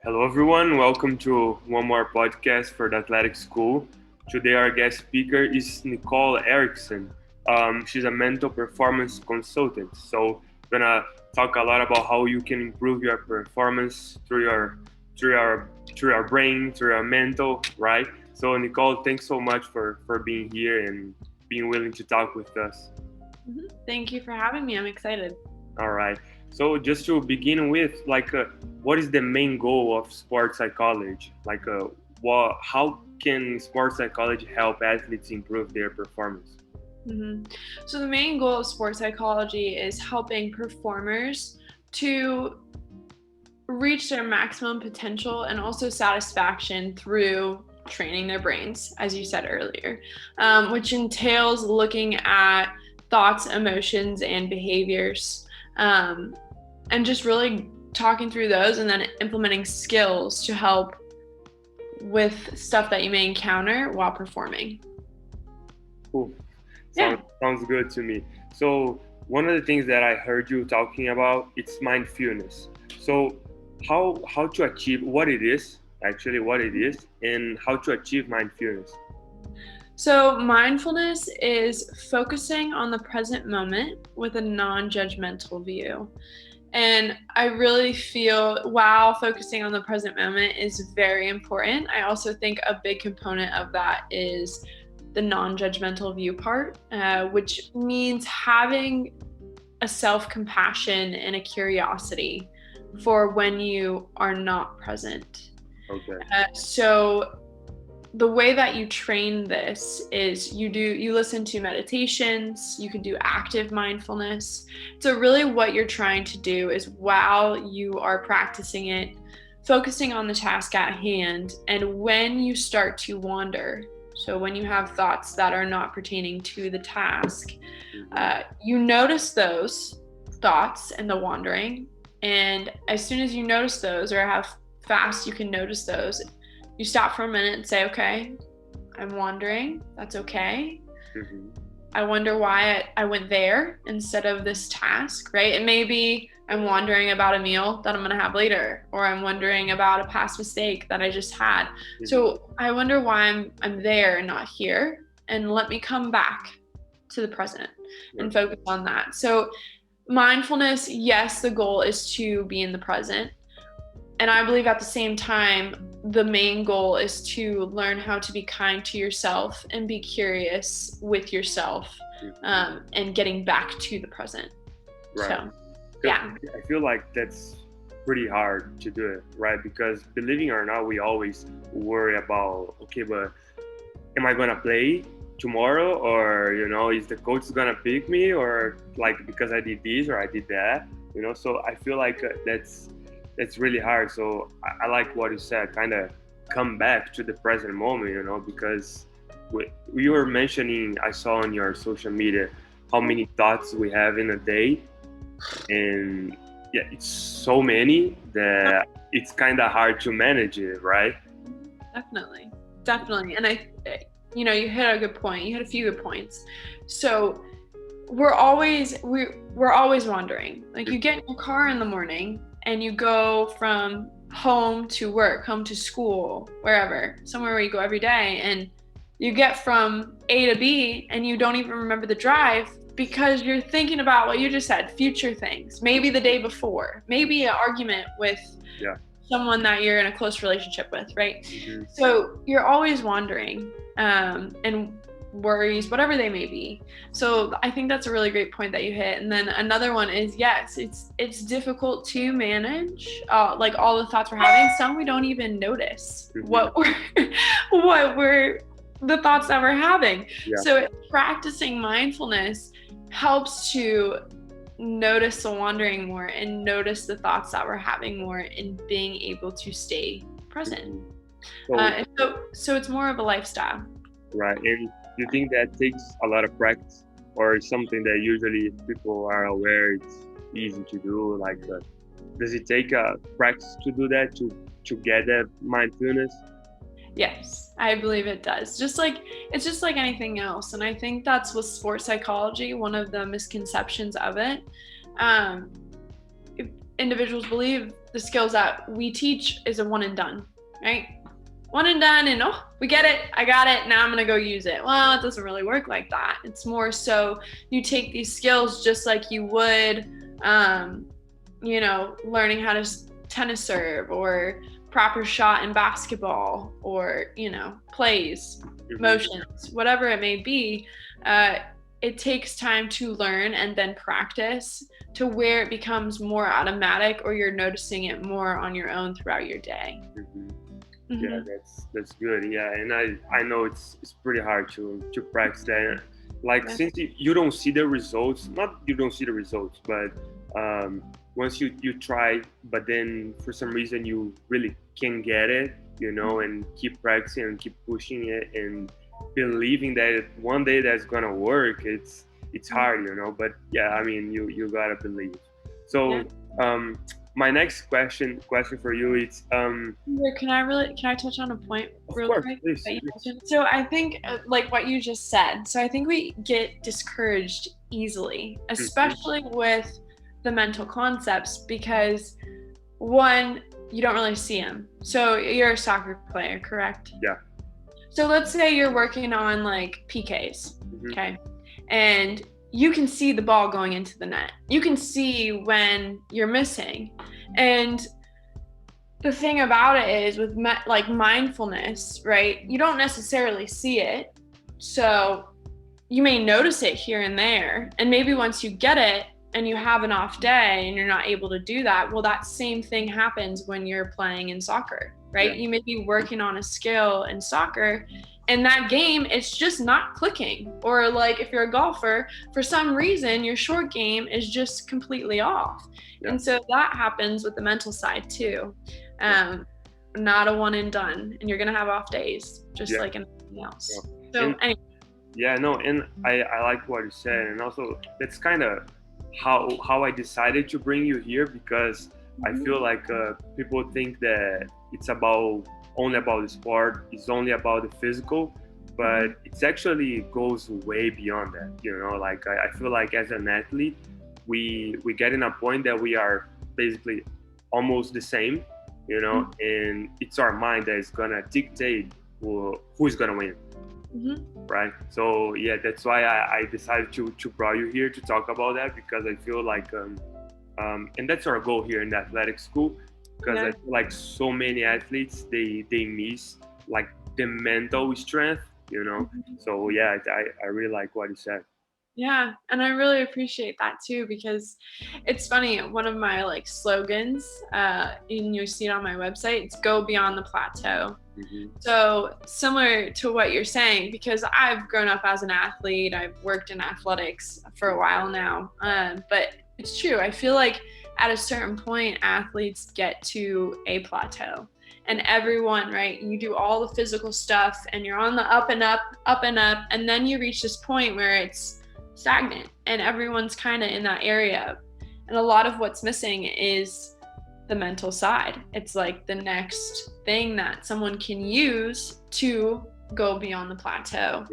Hello, everyone. Welcome to one more podcast for the Athletic School. Today, our guest speaker is Nicole Erickson. She's a mental performance consultant. So, we're gonna talk a lot about how you can improve your performance through your through your brain, through your mental, right? So, Nicole, thanks so much for being here and being willing to talk with us. Thank you for having me. I'm excited. All right. So just to begin with, what is the main goal of sports psychology? How can sports psychology help athletes improve their performance? hmm So, the main goal of sports psychology is helping performers to reach their maximum potential and also satisfaction through training their brains, as you said earlier, which entails looking at thoughts, emotions, and behaviors, and just really talking through those and then implementing skills to help with stuff that you may encounter while performing. Cool. Yeah. Sounds good to me. So one of the things that I heard you talking about it's mindfulness. So how to achieve what it is, and how to achieve mindfulness. So, mindfulness is focusing on the present moment with a non judgmental view. And I really feel while focusing on the present moment is very important, I also think a big component of that is the non judgmental view part, which means having a self compassion and a curiosity for when you are not present. Okay. So the way that you train this is you listen to meditations, you can do active mindfulness. So really what you're trying to do is while you are practicing it, focusing on the task at hand, and when you start to wander, so when you have thoughts that are not pertaining to the task, you notice those thoughts and the wandering, and as soon as you notice those or how fast you can notice those, you stop for a minute and say, okay, I'm wandering. That's okay. Mm-hmm. I wonder why I went there instead of this task, right? And maybe I'm wondering about a meal that I'm going to have later, or I'm wondering about a past mistake that I just had. Mm-hmm. So I wonder why I'm there and not here. And let me come back to the present and focus on that. So mindfulness, yes, the goal is to be in the present. And I believe at the same time, the main goal is to learn how to be kind to yourself and be curious with yourself, and getting back to the present. Right. So, yeah. I feel like that's pretty hard to do it, right? Because believing or not, we always worry about, okay, but am I gonna play tomorrow, or is the coach gonna pick me, or like because I did this or I did that, So I feel like that's really hard. So I like what you said, kind of come back to the present moment, because you were mentioning, I saw on your social media how many thoughts we have in a day, and yeah, it's so many that it's kind of hard to manage it, right? Definitely. And you hit a good point. You hit a few good points. So we're always wandering. Like, you get in your car in the morning and you go from home to work, home to school, wherever, somewhere where you go every day, and you get from A to B and you don't even remember the drive because you're thinking about what you just said, future things, maybe the day before, maybe an argument with someone that you're in a close relationship with, right? Mm-hmm. So you're always wandering, and worries, whatever they may be. So I think that's a really great point that you hit. And then another one is, yes, it's difficult to manage like all the thoughts we're having. Some we don't even notice what we're the thoughts that we're having. So practicing mindfulness helps to notice the wandering more and notice the thoughts that we're having more, and being able to stay present. So it's more of a lifestyle. Right. And you think that takes a lot of practice, or is something that usually people are aware it's easy to do? Like, does it take practice to do that, to get that mindfulness? Yes, I believe it does. It's just like anything else. And I think that's with sports psychology, one of the misconceptions of it. If individuals believe the skills that we teach is a one and done, right? One and done, and we get it, I got it, now I'm gonna go use it. Well, it doesn't really work like that. It's more so you take these skills just like you would, learning how to tennis serve or proper shot in basketball or, plays, motions, whatever it may be. It takes time to learn and then practice to where it becomes more automatic or you're noticing it more on your own throughout your day. Yeah, that's good. Yeah, and I know it's pretty hard to practice that. Like since you don't see the results, not you don't see the results, but once you try, but then for some reason you really can get it, and keep practicing and keep pushing it and believing that one day that's gonna work. It's hard, but yeah, I mean you gotta believe. So my next question for you is can I touch on a point real quick? Please. So I think like what you just said, so I think we get discouraged easily, especially with the mental concepts, because one, you don't really see them. So you're a soccer player, correct? Yeah. So let's say you're working on like PKs, okay? And you can see the ball going into the net. You can see when you're missing. And the thing about it is with like mindfulness, right? You don't necessarily see it. So you may notice it here and there. And maybe once you get it and you have an off day and you're not able to do that, well, that same thing happens when you're playing in soccer, right? You may be working on a skill in soccer and that game, it's just not clicking. Or like if you're a golfer, for some reason, your short game is just completely off. And so that happens with the mental side too. Not a one and done, and you're gonna have off days, just like anything else. So anyway. Yeah, no, and I like what you said, and also that's kind of how I decided to bring you here, because I feel like people think that it's only about the sport, it's only about the physical, but it's actually goes way beyond that. Like I feel like as an athlete, we get in a point that we are basically almost the same, and it's our mind that is gonna dictate who's gonna win. Right. So yeah, that's why I decided to bring you here to talk about that, because I feel like and that's our goal here in the athletic school, because I feel like so many athletes they miss like the mental strength, So yeah, I really like what you said. Yeah, and I really appreciate that too, because it's funny, one of my like slogans, and you see it on my website, it's go beyond the plateau. So similar to what you're saying, because I've grown up as an athlete, I've worked in athletics for a while now, but it's true. I feel like at a certain point, athletes get to a plateau. And everyone, right, you do all the physical stuff and you're on the up and up, and then you reach this point where it's stagnant and everyone's kind of in that area. And a lot of what's missing is the mental side. It's like the next thing that someone can use to go beyond the plateau.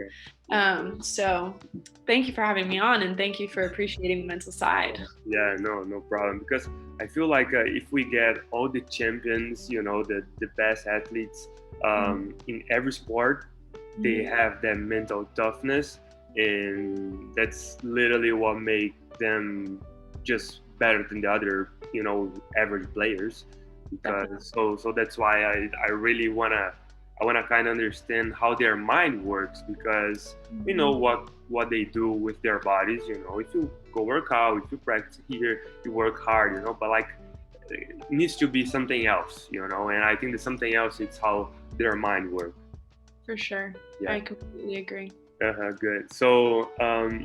So thank you for having me on, and thank you for appreciating the mental side. Yeah, no problem, because I feel like if we get all the champions, the best athletes in every sport, they have that mental toughness, and that's literally what makes them just better than the other average players. Because so that's why I really wanna kind of understand how their mind works, because we know what they do with their bodies. If you go work out, if you practice here, you work hard, but like it needs to be something else, and I think that something else is how their mind works. For sure. I completely agree. Good. So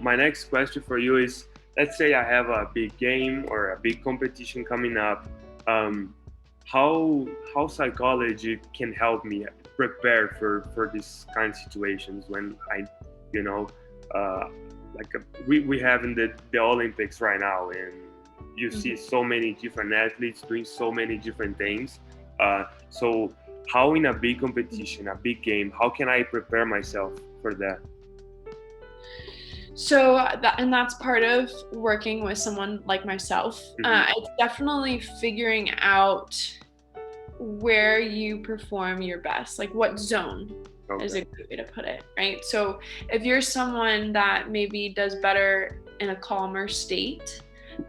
my next question for you is, let's say I have a big game or a big competition coming up. How psychology can help me prepare for these kind of situations when I, we have in the Olympics right now, and you see so many different athletes doing so many different things. So how in a big competition, a big game, how can I prepare myself for that? So and that's part of working with someone like myself. It's definitely figuring out where you perform your best, like what zone is a good way to put it, right? So if you're someone that maybe does better in a calmer state,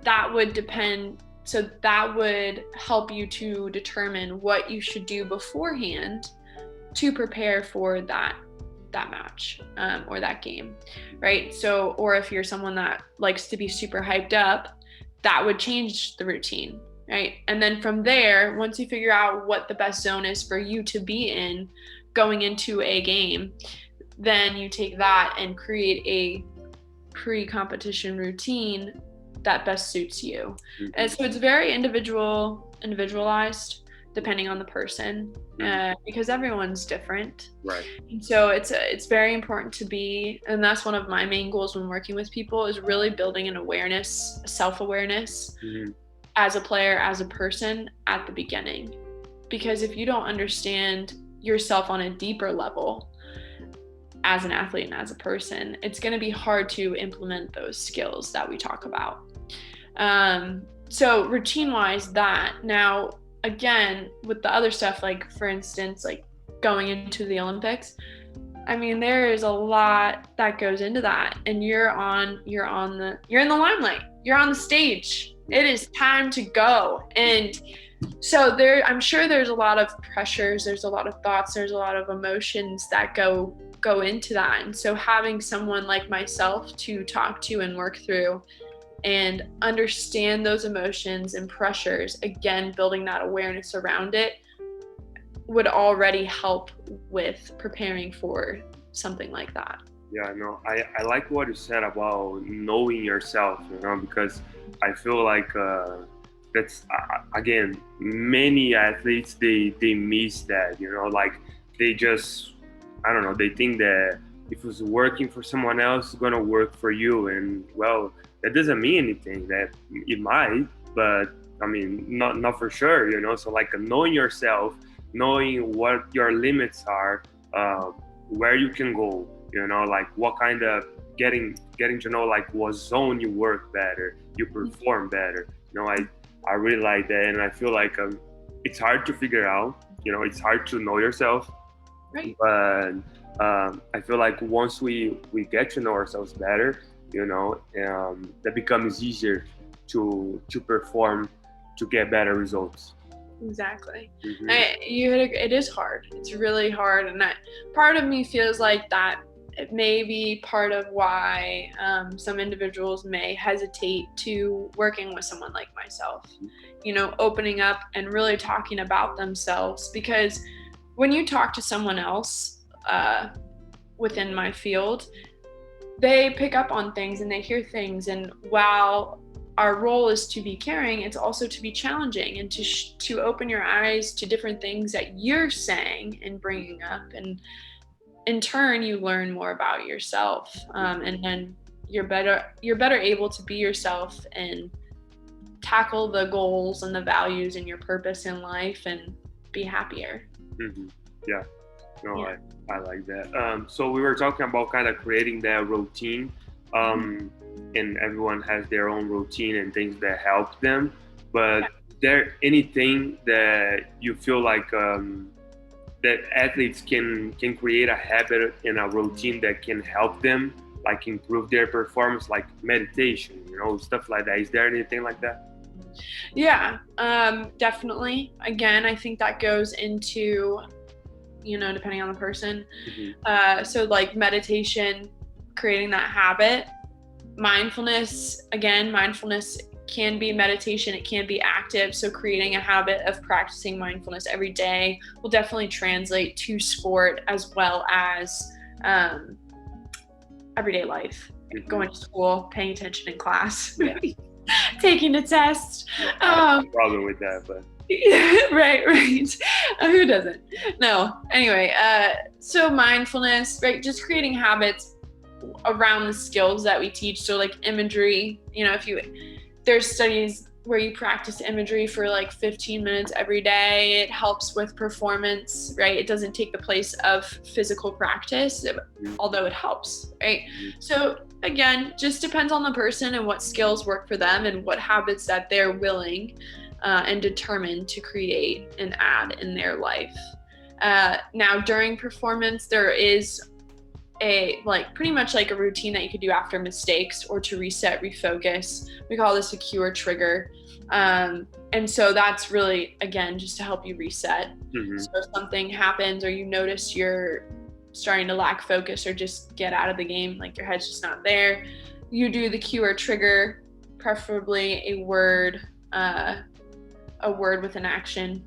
that would depend. So that would help you to determine what you should do beforehand to prepare for that match or that game, right? So, or if you're someone that likes to be super hyped up, that would change the routine, right? And then from there, once you figure out what the best zone is for you to be in going into a game, then you take that and create a pre-competition routine that best suits you. And so it's very individualized depending on the person, because everyone's different. Right. And so it's very important to be, and that's one of my main goals when working with people, is really building an awareness, self-awareness as a player, as a person at the beginning. Because if you don't understand yourself on a deeper level as an athlete and as a person, it's going to be hard to implement those skills that we talk about. So routine-wise, that now, again, with the other stuff, like for instance, like going into the Olympics, I mean, there is a lot that goes into that, and you're in the limelight, you're on the stage, it is time to go. And so I'm sure there's a lot of pressures, there's a lot of thoughts, there's a lot of emotions that go into that. And so having someone like myself to talk to and work through and understand those emotions and pressures, again, building that awareness around it, would already help with preparing for something like that. Yeah, no, I like what you said about knowing yourself, because I feel like that's, again, many athletes, they miss that, like they just, I don't know, they think that if it's working for someone else, it's going to work for you. And well, that doesn't mean anything. That it might, but I mean, not for sure, So like knowing yourself, knowing what your limits are, where you can go, like what kind of getting to know like what zone you work better, you perform better. I really like that, and I feel like it's hard to figure out. It's hard to know yourself, right? But I feel like once we get to know ourselves better, that becomes easier to perform, to get better results. Exactly. It is hard. It's really hard, and that part of me feels like that it may be part of why some individuals may hesitate to working with someone like myself, opening up and really talking about themselves. Because when you talk to someone else within my field, they pick up on things and they hear things, and while our role is to be caring, it's also to be challenging and to open your eyes to different things that you're saying and bringing up, and in turn you learn more about yourself, and then you're better able to be yourself and tackle the goals and the values and your purpose in life and be happier. Yeah. No, yeah. I like that. So we were talking about kind of creating that routine, and everyone has their own routine and things that help them. But is there anything that you feel like that athletes can create a habit and a routine that can help them, like improve their performance, like meditation, stuff like that? Is there anything like that? Yeah, definitely. Again, I think that goes into, depending on the person. So like meditation, creating that habit. Mindfulness can be meditation, it can be active. So creating a habit of practicing mindfulness every day will definitely translate to sport as well as everyday life, going to school, paying attention in class, taking a test. I have a problem with that, but right. Who doesn't? No. Anyway, so mindfulness, right? Just creating habits around the skills that we teach. So like imagery, there's studies where you practice imagery for like 15 minutes every day. It helps with performance, right? It doesn't take the place of physical practice, although it helps, right? So again, just depends on the person and what skills work for them and what habits that they're willing and determined to create and add in their life. Now, during performance, there is pretty much like a routine that you could do after mistakes or to reset, refocus. We call this a cue or trigger. And so that's really, again, just to help you reset. Mm-hmm. So if something happens or you notice you're starting to lack focus or just get out of the game, like your head's just not there, you do the cue or trigger, preferably a word with an action.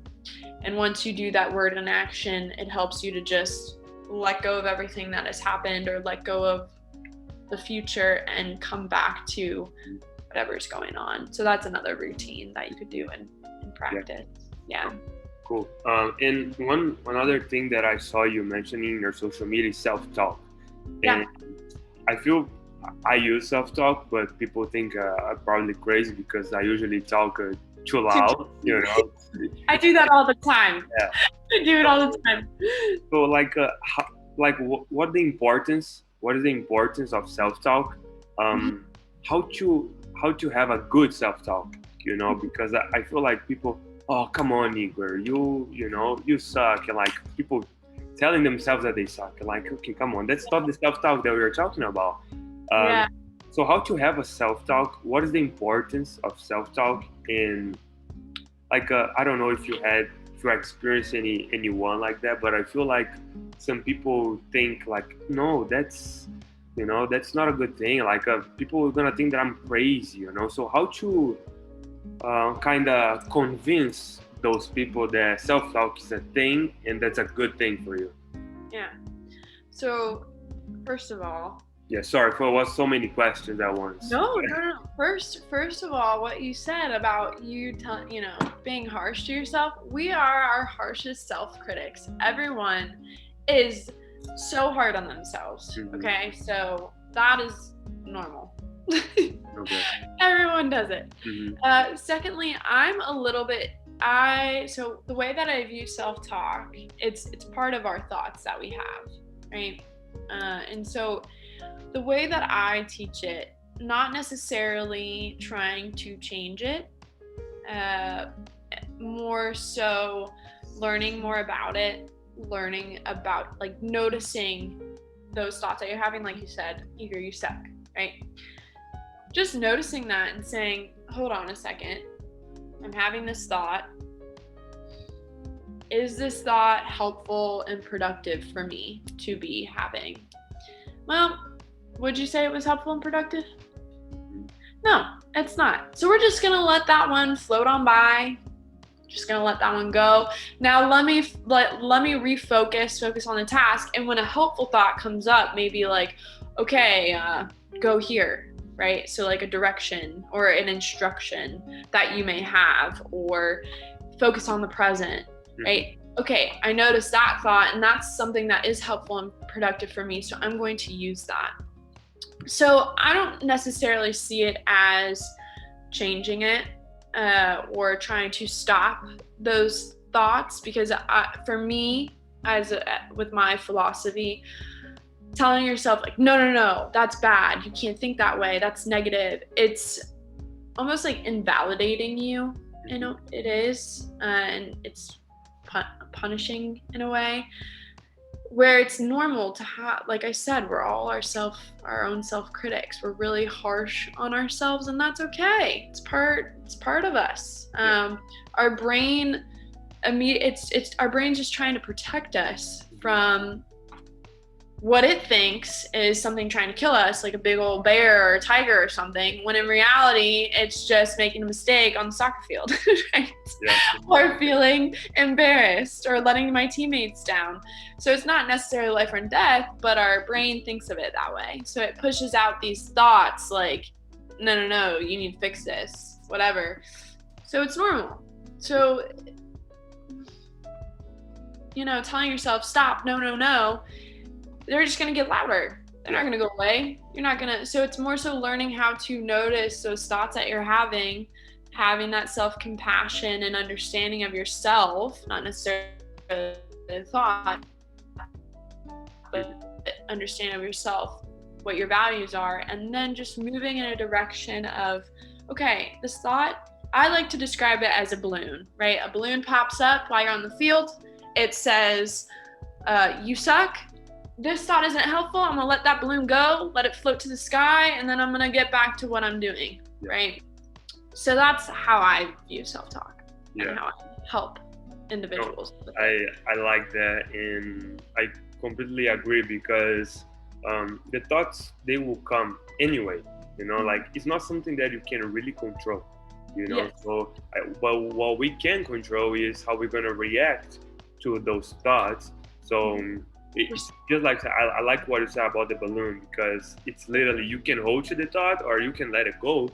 And once you do that word and action, it helps you to just let go of everything that has happened or let go of the future and come back to whatever's going on. So that's another routine that you could do in practice. Yeah. Cool. And one other thing that I saw you mentioning in your social media is self-talk. And I feel I use self-talk, but people think I'm probably crazy because I usually talk too loud, you know. I do that all the time. Yeah. I do it all the time. So what is the importance of self-talk? How to have a good self-talk, you know, because I feel like people, oh, come on, Igor, you suck. And like people telling themselves that they suck. And like, okay, come on, that's not the self-talk that we were talking about. So how to have a self-talk? What is the importance of self-talk? And like, I don't know if you experienced anyone like that, but I feel like some people think like, no, that's not a good thing. Like people are gonna think that I'm crazy, you know. So how to kind of convince those people that self-talk is a thing and that's a good thing for you? Yeah. So first of all, yeah, sorry for so many questions at once. No. First of all, what you said about being harsh to yourself, we are our harshest self-critics. Everyone is so hard on themselves. Mm-hmm. Okay, so that is normal. Okay. Everyone does it. Mm-hmm. Secondly, so the way that I view self-talk, it's part of our thoughts that we have, right? And so the way that I teach it, not necessarily trying to change it, more so learning more about it, learning about like noticing those thoughts that you're having, like you said, Igor, you suck, right? Just noticing that and saying, hold on a second, I'm having this thought. Is this thought helpful and productive for me to be having? Well, would you say it was helpful and productive? No, it's not. So we're just gonna let that one float on by. Just gonna let that one go. Now let me focus on the task. And when a helpful thought comes up, maybe like, okay, go here, right? So like a direction or an instruction that you may have, or focus on the present, right? Okay, I noticed that thought, and that's something that is helpful and productive for me, so I'm going to use that. So I don't necessarily see it as changing it or trying to stop those thoughts, because for me, with my philosophy, telling yourself like, no, that's bad, you can't think that way, that's negative, it's almost like invalidating you, you know, it is, and it's punishing in a way, where it's normal to have, like I said, we're all our own self-critics. We're really harsh on ourselves, and that's okay. It's part of us. Our brain, our brain's just trying to protect us from what it thinks is something trying to kill us, like a big old bear or a tiger or something, when in reality, it's just making a mistake on the soccer field, right? Yeah. Or feeling embarrassed or letting my teammates down. So it's not necessarily life or death, but our brain thinks of it that way. So it pushes out these thoughts like, no, you need to fix this, whatever. So it's normal. So, telling yourself, stop, no, they're just going to get louder. They're not going to go away. So it's more so learning how to notice those thoughts that you're having that self-compassion and understanding of yourself, not necessarily the thought, but understanding of yourself what your values are, and then just moving in a direction of, okay, this thought, I like to describe it as a balloon, right? A balloon pops up while you're on the field. It says, you suck. This thought isn't helpful. I'm gonna let that balloon go, let it float to the sky, and then I'm gonna get back to what I'm doing, right? So that's how I view self-talk and how I help individuals. I like that, and I completely agree, because the thoughts, they will come anyway, like it's not something that you can really control, so but what we can control is how we're going to react to those thoughts. So it's just like, I like what you said about the balloon, because it's literally, you can hold to the thought or you can let it go.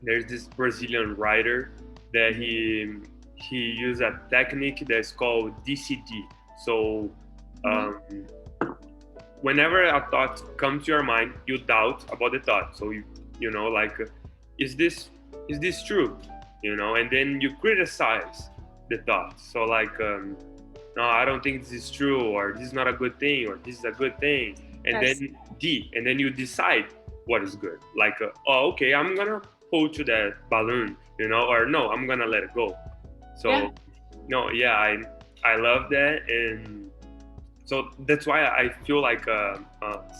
There's this Brazilian writer that he used a technique that's called DCD. So whenever a thought comes to your mind, you doubt about the thought. So like, is this true? And then you criticize the thought. So like, no, I don't think this is true, or this is not a good thing, or this is a good thing. And then and then you decide what is good. Like, oh, okay, I'm gonna hold to that balloon, or no, I'm gonna let it go. So I love that. And so that's why I feel like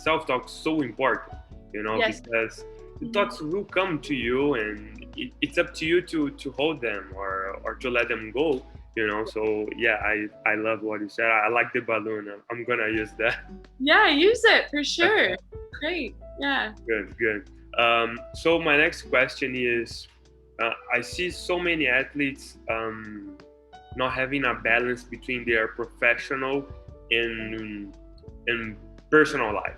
self-talk is so important, because the thoughts will come to you, and it's up to you to hold them or to let them go. So I love what you said. I like the balloon. I'm gonna use that. Yeah, use it for sure. Great. Yeah. Good. So my next question is, I see so many athletes not having a balance between their professional and personal life.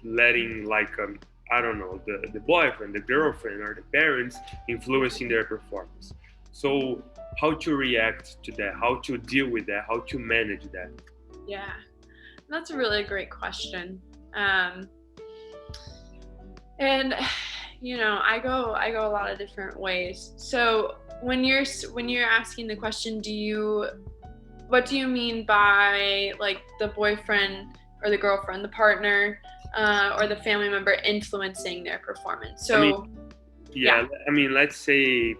Letting, like, I don't know, the boyfriend, the girlfriend, or the parents influencing their performance. So how to react to that, how to deal with that, how to manage that? Yeah, that's a really great question. And I go a lot of different ways. So when you're asking the question, what do you mean by, like, the boyfriend or the girlfriend, the partner, or the family member influencing their performance? So I mean, let's say,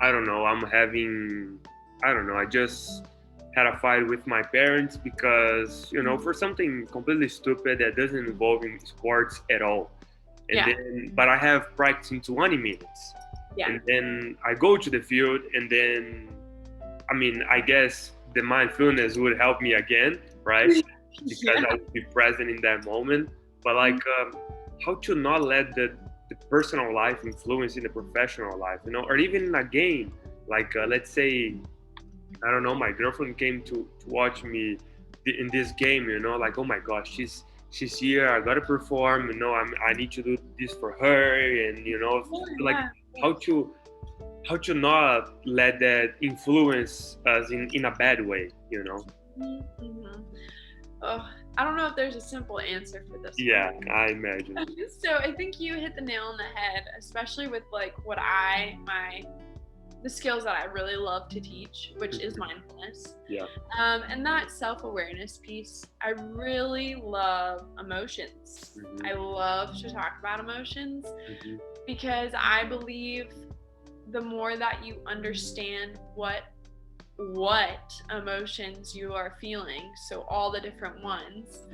I don't know, I just had a fight with my parents because, for something completely stupid that doesn't involve in sports at all. But I have practice in 20 minutes. And then I go to the field, and then, I guess the mindfulness would help me again, right? Because I would be present in that moment. But like, how to not let the personal life influence in the professional life, or even in a game. Like, let's say, I don't know, my girlfriend came to watch me in this game, like, oh my gosh, she's here, I gotta perform, I need to do this for her, and how to not let that influence us in a bad way. Oh, I don't know if there's a simple answer for this. I imagine. So I think you hit the nail on the head, especially with, like, the skills that I really love to teach, which is mindfulness. And that self-awareness piece. I really love emotions. I love to talk about emotions because I believe the more that you understand what emotions you are feeling, so all the different ones,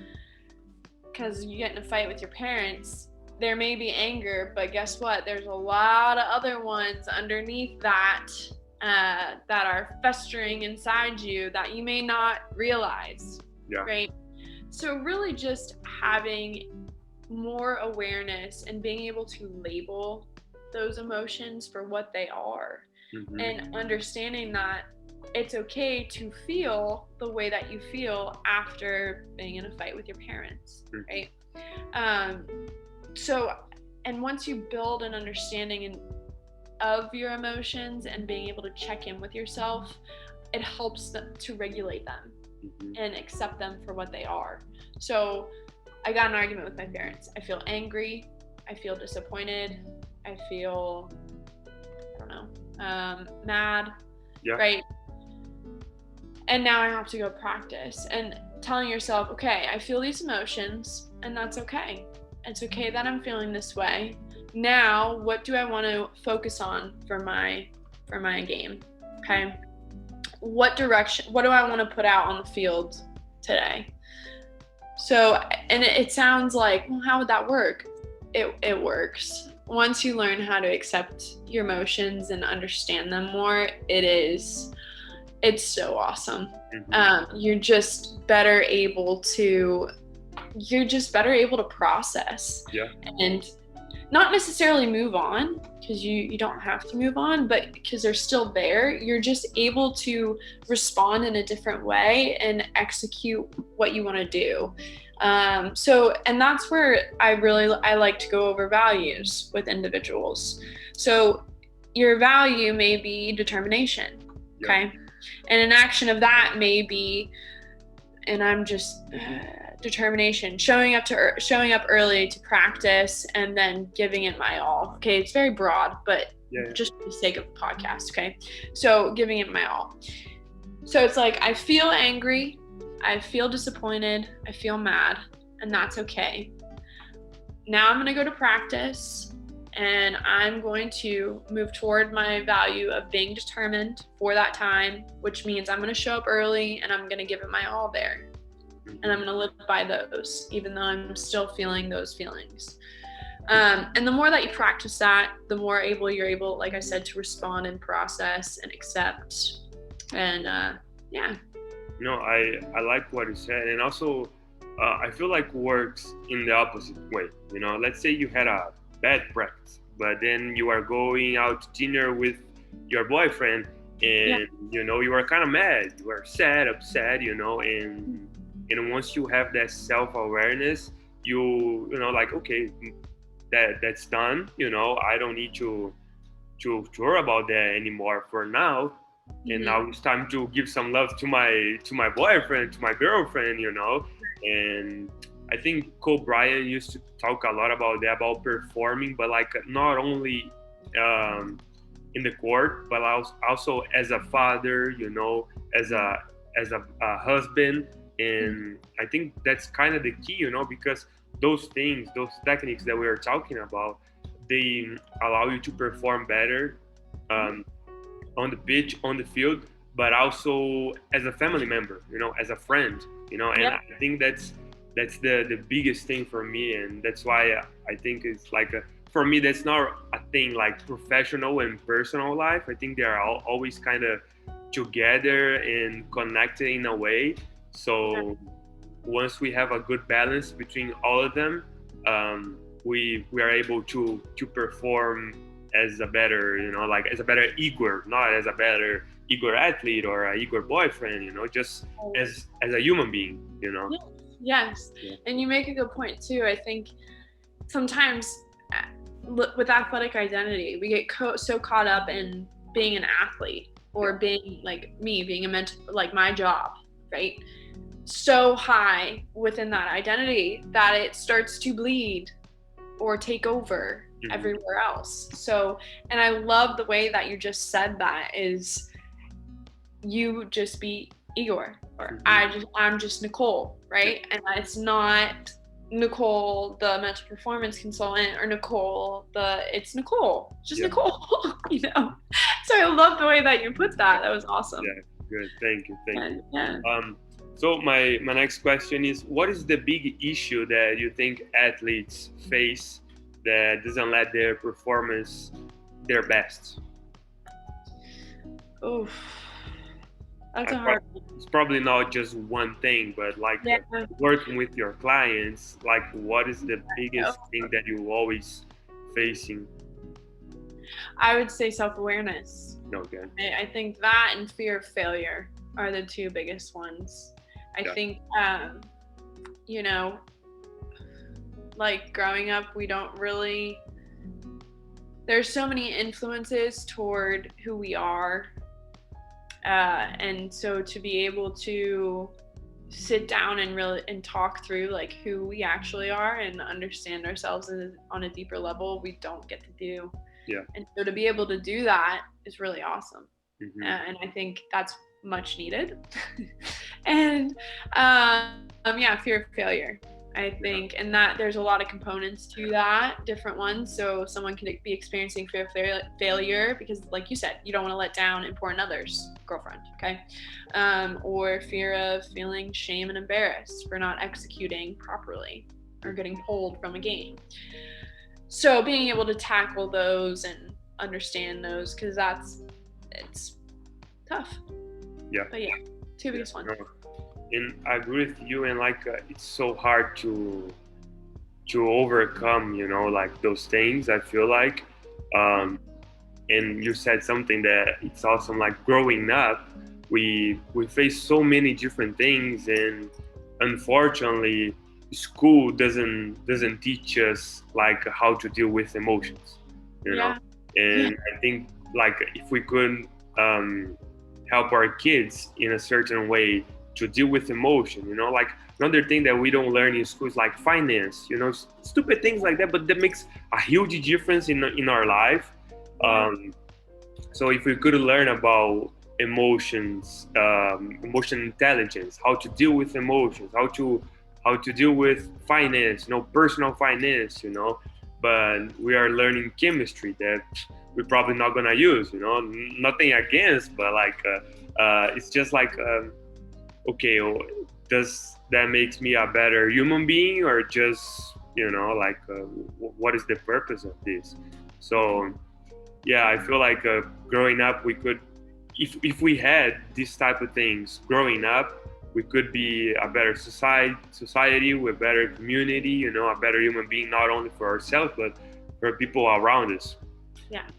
because you get in a fight with your parents, there may be anger, but guess what? There's a lot of other ones underneath that that are festering inside you that you may not realize, right? So really just having more awareness and being able to label those emotions for what they are, and understanding that it's okay to feel the way that you feel after being in a fight with your parents, right? So, and once you build an understanding of your emotions and being able to check in with yourself, it helps to regulate them and accept them for what they are. So I got an argument with my parents. I feel angry. I feel disappointed. I feel, mad, right? And now I have to go practice and telling yourself, okay, I feel these emotions. and that's okay. It's okay that I'm feeling this way. Now, what do I want to focus on for my game? Okay. What direction, what do I want to put out on the field today? So, and it sounds like, well, how would that work? It works. Once you learn how to accept your emotions and understand them more, it's so awesome. You're just better able to process. Yeah. And not necessarily move on, because you don't have to move on, but because they're still there, you're just able to respond in a different way and execute what you want to do. And that's where I like to go over values with individuals. So your value may be determination, okay? Yeah. And an action of that may be, and I'm just determination, showing up early to practice and then giving it my all. Okay, it's very broad, but just for the sake of the podcast, okay? So giving it my all. So it's like, I feel angry, I feel disappointed, I feel mad, and that's okay. Now I'm going to go to practice, and I'm going to move toward my value of being determined for that time, which means I'm going to show up early and I'm going to give it my all there. And I'm going to live by those, even though I'm still feeling those feelings. And the more that you practice that, the more you're able, like I said, to respond and process and accept. And yeah. I like what you said. And also, I feel like works in the opposite way. Let's say you had a bad practice, but then you are going out to dinner with your boyfriend, and you are kind of mad, you are sad, upset, and once you have that self-awareness, you like, okay, that's done, I don't need to worry about that anymore for now. And now it's time to give some love to my boyfriend, to my girlfriend, and I think Cole Bryant used to talk a lot about that, about performing, but like not only in the court, but also as a father, as a husband. And I think that's kind of the key, because those techniques that we are talking about, they allow you to perform better on the pitch, on the field, but also as a family member, as a friend, and I think that's the biggest thing for me. And that's why I think it's like for me, that's not a thing like professional and personal life. I think they are always kind of together and connected in a way. So once we have a good balance between all of them, we are able to perform as a better, as a better Igor, not as a better Igor athlete or a Igor boyfriend, just as a human being, Yes. Yeah. And you make a good point too. I think sometimes with athletic identity, we get so caught up in being an athlete or being like me, being a mentor, like my job, right? So high within that identity that it starts to bleed or take over everywhere else. So, and I love the way that you just said that is you just be Igor, or I'm just Nicole, right? And it's not Nicole, the mental performance consultant, or it's Nicole, just Nicole, So I love the way that you put that. That was awesome. Yeah, good. Thank you. Yeah. So my next question is, what is the big issue that you think athletes face that doesn't let their performance their best? Oh, that's a hard one. It's probably not just one thing, but like working with your clients, like what is the biggest thing that you always facing? I would say self-awareness. Okay. I think that and fear of failure are the two biggest ones. I think, like growing up, there's so many influences toward who we are. And so to be able to sit down and talk through like who we actually are and understand ourselves on a deeper level, we don't get to do. Yeah. And so to be able to do that is really awesome. And I think that's much needed. And fear of failure. I think, and that there's a lot of components to that, different ones. So someone could be experiencing fear of failure because, like you said, you don't want to let down important others, girlfriend, okay? Or fear of feeling shame and embarrassed for not executing properly or getting pulled from a game. So being able to tackle those and understand those, because it's tough. Yeah. But yeah, two biggest ones. And I agree with you, and like it's so hard to overcome, you know, like those things. I feel like, and you said something that it's awesome. Like growing up, we face so many different things, and unfortunately, school doesn't teach us like how to deal with emotions, you know. And I think like if we could help our kids in a certain way to deal with emotion, you know, like another thing that we don't learn in school is like finance, you know, stupid things like that, but that makes a huge difference in our life. So if we could learn about emotions, emotion intelligence, how to deal with emotions, how to deal with finance, you know, personal finance, you know, but we are learning chemistry that we're probably not gonna use, you know, nothing against, but like it's just like okay, does that makes me a better human being, or just, you know, like what is the purpose of this? So yeah, I feel like growing up we could, if we had these type of things growing up, we could be a better society with a better community, you know, a better human being, not only for ourselves but for people around us.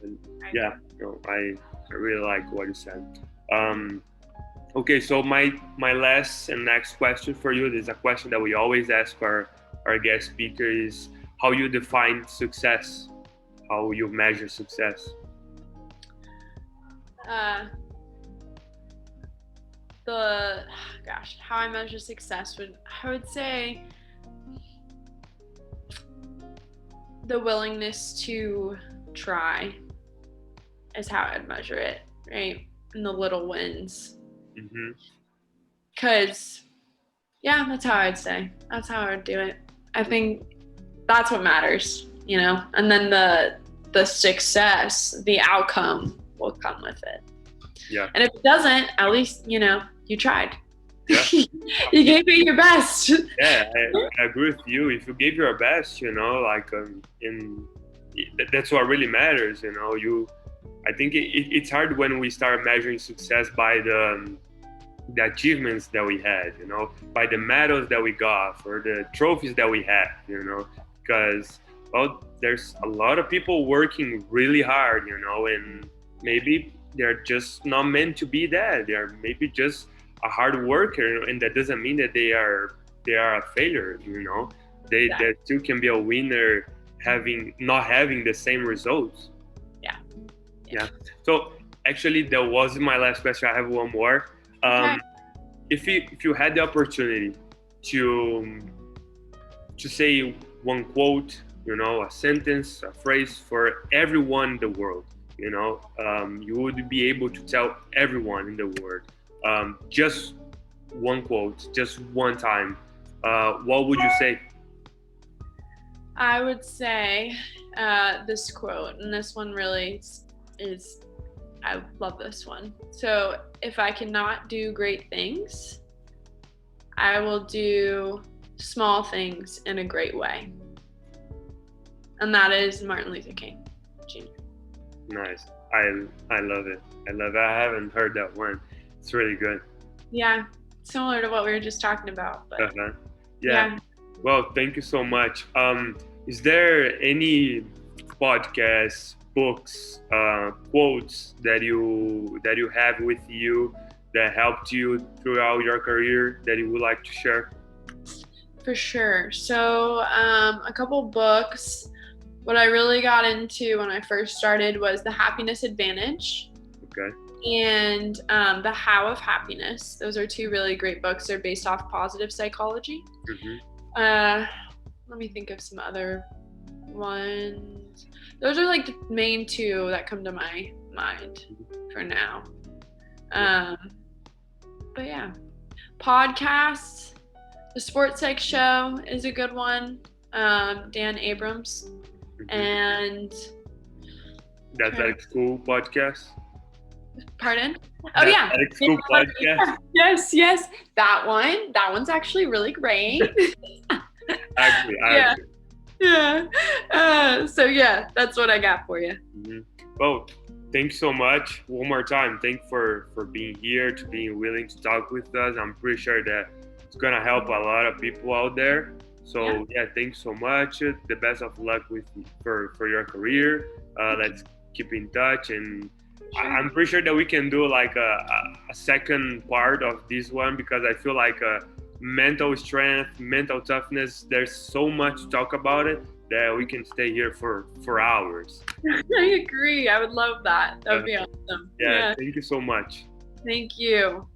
And yeah, you know, I really like what you said. Okay, so my last and next question for you is a question that we always ask our guest speaker is how you define success, how you measure success. How I measure success I would say the willingness to try is how I'd measure it, right? And the little wins. Because, yeah, that's how I'd say. That's how I would do it. I think that's what matters, you know? And then the success, the outcome will come with it. Yeah. And if it doesn't, at least, you know, you tried. Yeah. You gave it your best. Yeah, I agree with you. If you gave your best, you know, like that's what really matters, you know. I think it's hard when we start measuring success by the achievements that we had, you know, by the medals that we got or the trophies that we had, you know, because, well, there's a lot of people working really hard, you know, and maybe they're just not meant to be that. They're maybe just a hard worker, and that doesn't mean that they are a failure, you know. They too can be a winner not having the same results. Yeah. So actually, that wasn't my last question. I have one more. If you had the opportunity to say one quote, you know, a sentence, a phrase for everyone in the world, you know, you would be able to tell everyone in the world just one quote, just one time, what would you say? I would say this quote, and this one really is, I love this one. So, if I cannot do great things, I will do small things in a great way. And that is Martin Luther King Jr. Nice. I love it. I haven't heard that one. It's really good. Yeah, similar to what we were just talking about. But yeah. Well, thank you so much. Is there any podcasts, books, quotes that you have with you that helped you throughout your career that you would like to share? For sure. So a couple books. What I really got into when I first started was The Happiness Advantage. Okay. And The How of Happiness. Those are two really great books. They're based off positive psychology. Let me think of some other ones. Those are like the main two that come to my mind for now. But yeah, podcasts. The Sports Psych Show is a good one. Dan Abrams. And That's like school podcast. Pardon? Oh yeah. Like school podcast. Yes. That one's actually really great. I agree. Yeah. So yeah, that's what I got for you. Well, thanks so much. One more time, thanks for being here, to being willing to talk with us. I'm pretty sure that it's gonna help a lot of people out there. So yeah, thanks so much. The best of luck for your career. Let's keep in touch, and I'm pretty sure that we can do like a second part of this one, because I feel like mental strength, mental toughness, there's so much to talk about it that we can stay here for hours. I agree. I would love that. That would be awesome. Yeah, thank you so much. Thank you.